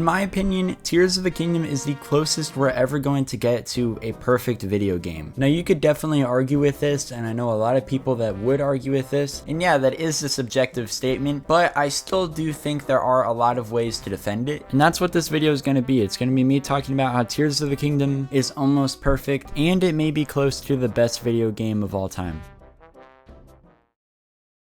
In my opinion, Tears of the Kingdom is the closest we're ever going to get to a perfect video game. Now you could definitely argue with this, and I know a lot of people that would argue with this, and yeah, that is a subjective statement, but I still do think there are a lot of ways to defend it, and that's what this video is going to be. It's going to be me talking about how Tears of the Kingdom is almost perfect, and it may be close to the best video game of all time.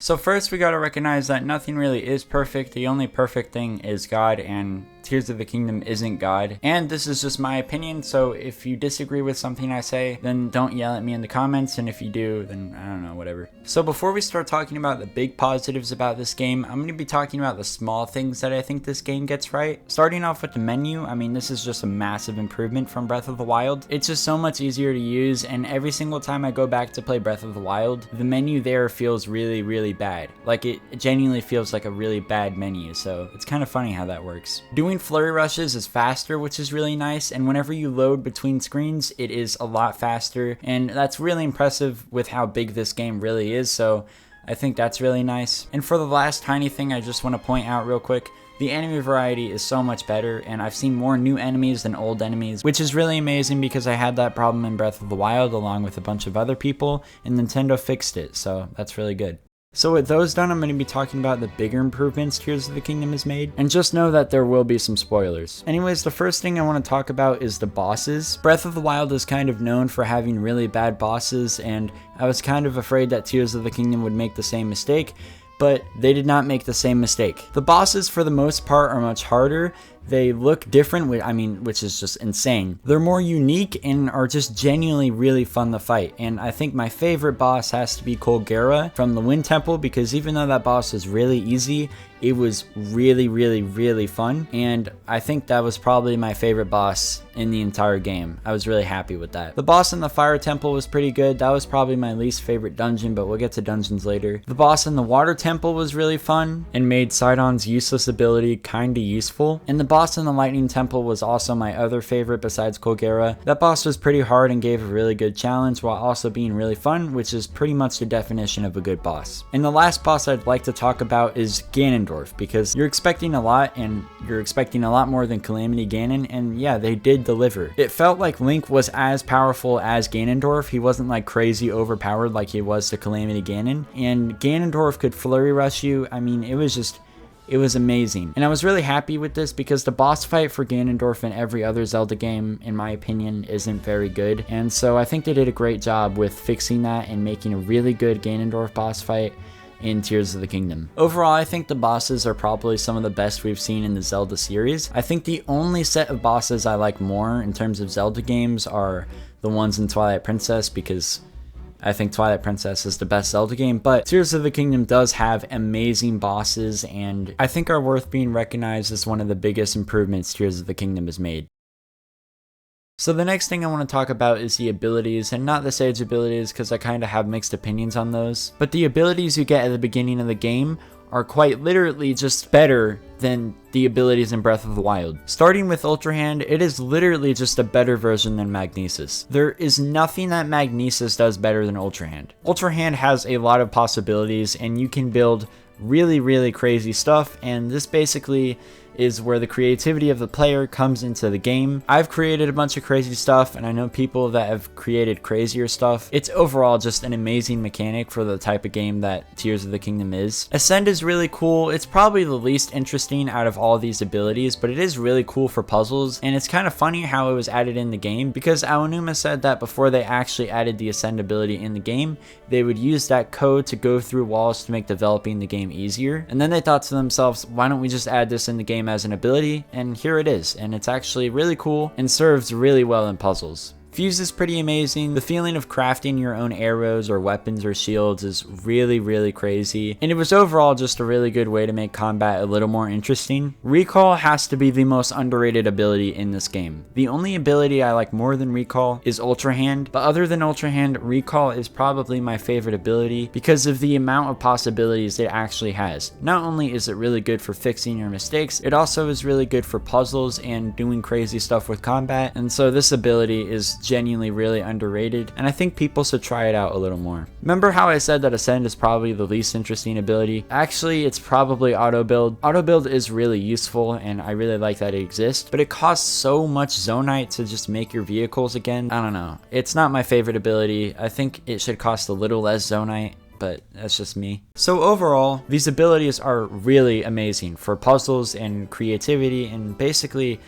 So first we gotta recognize that nothing really is perfect. The only perfect thing is God, and Tears of the Kingdom isn't God. And this is just my opinion, so if you disagree with something I say, then don't yell at me in the comments, and if you do, then I don't know, whatever. So before we start talking about the big positives about this game, I'm gonna be talking about the small things that I think this game gets right. Starting off with the menu, I mean, this is just a massive improvement from Breath of the Wild. It's just so much easier to use, and every single time I go back to play Breath of the Wild, the menu there feels really bad. Like, it genuinely feels like a really bad menu, so it's kind of funny how that works. Doing flurry rushes is faster, which is really nice, and whenever you load between screens, it is a lot faster, and that's really impressive with how big this game really is, so I think that's really nice. And for the last tiny thing I just want to point out real quick, the enemy variety is so much better, and I've seen more new enemies than old enemies, which is really amazing because I had that problem in Breath of the Wild along with a bunch of other people, and Nintendo fixed it, so that's really good. So with those done, I'm going to be talking about the bigger improvements Tears of the Kingdom has made, and just know that there will be some spoilers. Anyways, the first thing I want to talk about is the bosses. Breath of the Wild is kind of known for having really bad bosses, and I was kind of afraid that Tears of the Kingdom would make the same mistake, but they did not make the same mistake. The bosses, for the most part, are much harder. They look different, which is just insane. They're more unique and are just genuinely really fun to fight. And I think my favorite boss has to be Colgera from the Wind Temple, because even though that boss was really easy, it was really fun. And I think that was probably my favorite boss in the entire game. I was really happy with that. The boss in the Fire Temple was pretty good. That was probably my least favorite dungeon, but we'll get to dungeons later. The boss in the Water Temple was really fun and made Sidon's useless ability kinda useful. And the boss in the Lightning Temple was also my other favorite besides Colgera. That boss was pretty hard and gave a really good challenge while also being really fun, which is pretty much the definition of a good boss. And the last boss I'd like to talk about is Ganondorf, because you're expecting a lot, and you're expecting a lot more than Calamity Ganon, and yeah, they did deliver. It felt like Link was as powerful as Ganondorf. He wasn't like crazy overpowered like he was to Calamity Ganon, and Ganondorf could flurry rush you. I mean, it was amazing. And I was really happy with this because the boss fight for Ganondorf in every other Zelda game, in my opinion, isn't very good. And so I think they did a great job with fixing that and making a really good Ganondorf boss fight in Tears of the Kingdom. Overall, I think the bosses are probably some of the best we've seen in the Zelda series. I think the only set of bosses I like more in terms of Zelda games are the ones in Twilight Princess, because I think Twilight Princess is the best Zelda game, but Tears of the Kingdom does have amazing bosses, and I think are worth being recognized as one of the biggest improvements Tears of the Kingdom has made. So the next thing I want to talk about is the abilities, and not the Sage abilities because I kind of have mixed opinions on those, but the abilities you get at the beginning of the game are quite literally just better than the abilities in Breath of the Wild. Starting with Ultra Hand, it is literally just a better version than Magnesis. There is nothing that Magnesis does better than Ultra Hand. Ultra Hand has a lot of possibilities, and you can build really crazy stuff, and this basically is where the creativity of the player comes into the game. I've created a bunch of crazy stuff, and I know people that have created crazier stuff. It's overall just an amazing mechanic for the type of game that Tears of the Kingdom is. Ascend is really cool. It's probably the least interesting out of all these abilities, but it is really cool for puzzles, and it's kind of funny how it was added in the game, because Aonuma said that before they actually added the Ascend ability in the game, they would use that code to go through walls to make developing the game easier, and then they thought to themselves, why don't we just add this in the game as an ability? And here it is, and it's actually really cool and serves really well in puzzles. Fuse is pretty amazing. The feeling of crafting your own arrows or weapons or shields is really crazy, and it was overall just a really good way to make combat a little more interesting. Recall has to be the most underrated ability in this game. The only ability I like more than Recall is Ultra Hand, but other than Ultra Hand, Recall is probably my favorite ability because of the amount of possibilities it actually has. Not only is it really good for fixing your mistakes, it also is really good for puzzles and doing crazy stuff with combat, and so this ability is genuinely really underrated, and I think people should try it out a little more. Remember how I said that Ascend is probably the least interesting ability? Actually, it's probably auto build. Auto build is really useful, and I really like that it exists, but it costs so much Zonite to just make your vehicles again. I don't know. It's not my favorite ability. I think it should cost a little less Zonite, but that's just me. So overall, these abilities are really amazing for puzzles and creativity and basically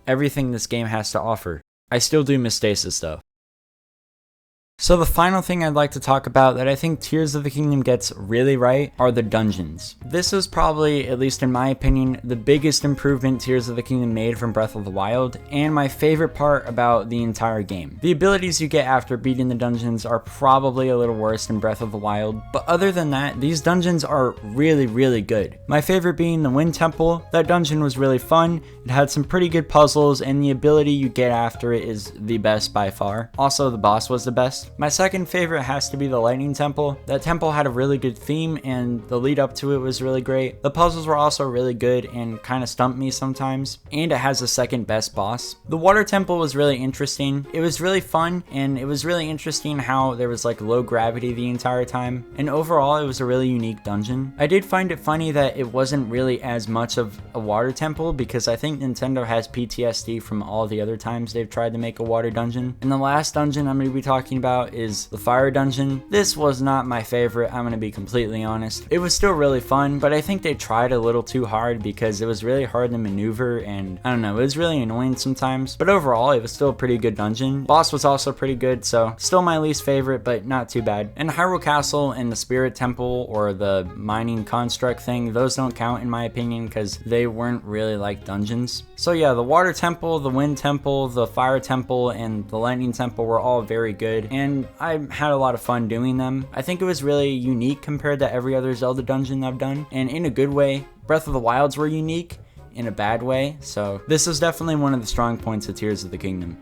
everything this game has to offer. I still do miss stasis though. So the final thing I'd like to talk about that I think Tears of the Kingdom gets really right are the dungeons. This is probably, at least in my opinion, the biggest improvement Tears of the Kingdom made from Breath of the Wild, and my favorite part about the entire game. The abilities you get after beating the dungeons are probably a little worse than Breath of the Wild, but other than that, these dungeons are really good. My favorite being the Wind Temple. That dungeon was really fun, it had some pretty good puzzles, and the ability you get after it is the best by far. Also, the boss was the best. My second favorite has to be the Lightning Temple. That temple had a really good theme and the lead up to it was really great. The puzzles were also really good and kind of stumped me sometimes. And it has the second best boss. The Water Temple was really interesting. It was really fun and it was really interesting how there was like low gravity the entire time. And overall it was a really unique dungeon. I did find it funny that it wasn't really as much of a water temple because I think Nintendo has PTSD from all the other times they've tried to make a water dungeon. And the last dungeon I'm going to be talking about is the fire dungeon. This was not my favorite, I'm gonna be completely honest. It was still really fun, but I think they tried a little too hard because it was really hard to maneuver and I don't know, it was really annoying sometimes. But overall, it was still a pretty good dungeon. Boss was also pretty good, so still my least favorite, but not too bad. And Hyrule Castle and the Spirit Temple or the mining construct thing, those don't count in my opinion because they weren't really like dungeons. So yeah, the Water Temple, the Wind Temple, the Fire Temple, and the Lightning Temple were all very good. And I had a lot of fun doing them. I think it was really unique compared to every other Zelda dungeon I've done, and in a good way. Breath of the Wilds were unique in a bad way, so this is definitely one of the strong points of Tears of the Kingdom.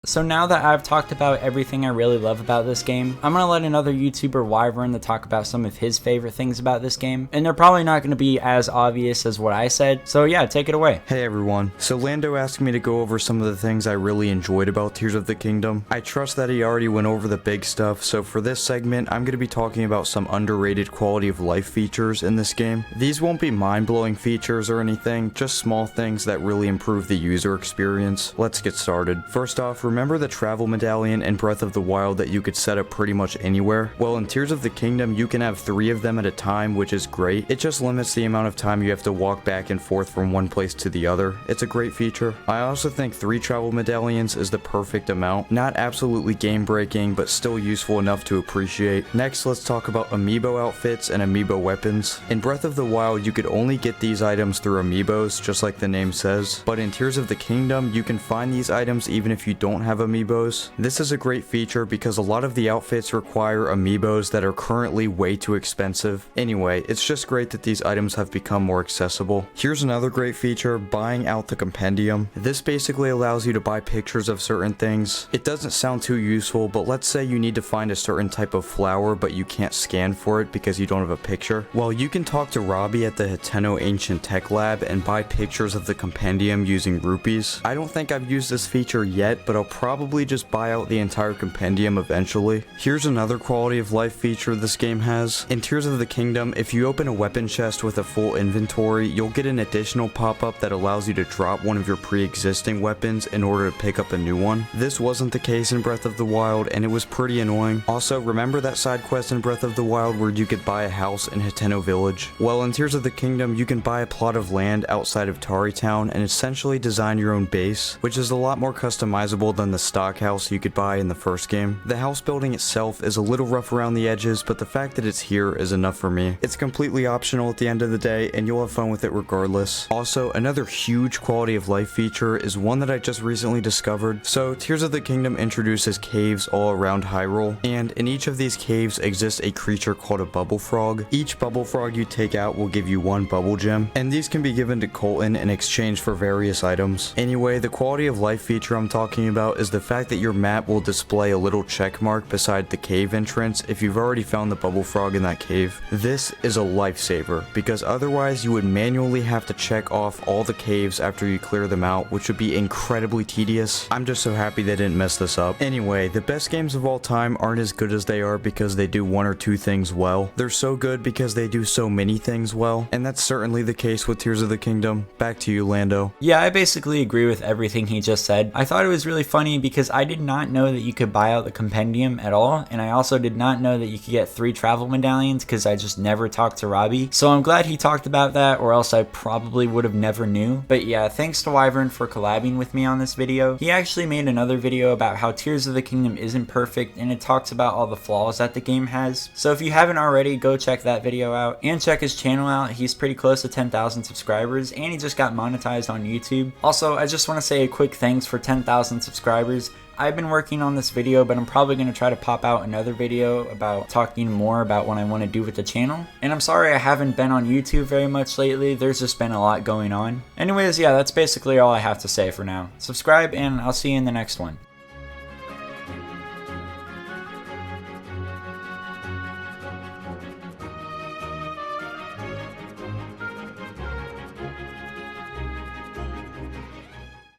So now that I've talked about everything I really love about this game, I'm going to let another YouTuber, Wyvrn, to talk about some of his favorite things about this game. And they're probably not going to be as obvious as what I said. So yeah, take it away. Hey everyone. So Lando asked me to go over some of the things I really enjoyed about Tears of the Kingdom. I trust that he already went over the big stuff, so for this segment, I'm going to be talking about some underrated quality of life features in this game. These won't be mind-blowing features or anything, just small things that really improve the user experience. Let's get started. First off, remember the travel medallion in Breath of the Wild that you could set up pretty much anywhere? Well, in Tears of the Kingdom, you can have 3 of them at a time, which is great. It just limits the amount of time you have to walk back and forth from one place to the other. It's a great feature. I also think 3 travel medallions is the perfect amount. Not absolutely game-breaking, but still useful enough to appreciate. Next, let's talk about amiibo outfits and amiibo weapons. In Breath of the Wild, you could only get these items through amiibos, just like the name says. But in Tears of the Kingdom, you can find these items even if you don't have amiibos. This is a great feature because a lot of the outfits require amiibos that are currently way too expensive. Anyway, it's just great that these items have become more accessible. Here's another great feature, buying out the compendium. This basically allows you to buy pictures of certain things. It doesn't sound too useful, but let's say you need to find a certain type of flower but you can't scan for it because you don't have a picture. Well, you can talk to Robbie at the Hiteno Ancient Tech Lab and buy pictures of the compendium using rupees. I don't think I've used this feature yet, but I'll probably just buy out the entire compendium eventually. Here's another quality of life feature this game has. In Tears of the Kingdom, if you open a weapon chest with a full inventory, you'll get an additional pop-up that allows you to drop one of your pre-existing weapons in order to pick up a new one. This wasn't the case in Breath of the Wild, and it was pretty annoying. Also, remember that side quest in Breath of the Wild where you could buy a house in Hiteno Village? Well, in Tears of the Kingdom, you can buy a plot of land outside of Tari Town and essentially design your own base, which is a lot more customizable than the stock house you could buy in the first game. The house building itself is a little rough around the edges, but the fact that it's here is enough for me. It's completely optional at the end of the day, and you'll have fun with it regardless. Also, another huge quality of life feature is one that I just recently discovered. So, Tears of the Kingdom introduces caves all around Hyrule, and in each of these caves exists a creature called a bubble frog. Each bubble frog you take out will give you 1 bubble gem, and these can be given to Colton in exchange for various items. Anyway, the quality of life feature I'm talking about out is the fact that your map will display a little check mark beside the cave entrance if you've already found the bubble frog in that cave. This is a lifesaver, because otherwise you would manually have to check off all the caves after you clear them out, which would be incredibly tedious. I'm just so happy they didn't mess this up. Anyway, the best games of all time aren't as good as they are because they do one or two things well. They're so good because they do so many things well, and that's certainly the case with Tears of the Kingdom. Back to you, Lando. Yeah, I basically agree with everything he just said. I thought it was really funny because I did not know that you could buy out the compendium at all, and I also did not know that you could get 3 travel medallions because I just never talked to Robbie. So I'm glad he talked about that, or else I probably would have never knew. But yeah, thanks to Wyvrn for collabing with me on this video. He actually made another video about how Tears of the Kingdom isn't perfect, and it talks about all the flaws that the game has. So if you haven't already, go check that video out and check his channel out. He's pretty close to 10,000 subscribers, and he just got monetized on YouTube. Also, I just want to say a quick thanks for 10,000 subscribers. I've been working on this video, but I'm probably going to try to pop out another video about talking more about what I want to do with the channel. And I'm sorry I haven't been on YouTube very much lately. There's just been a lot going on. Anyways, yeah, that's basically all I have to say for now. Subscribe, and I'll see you in the next one.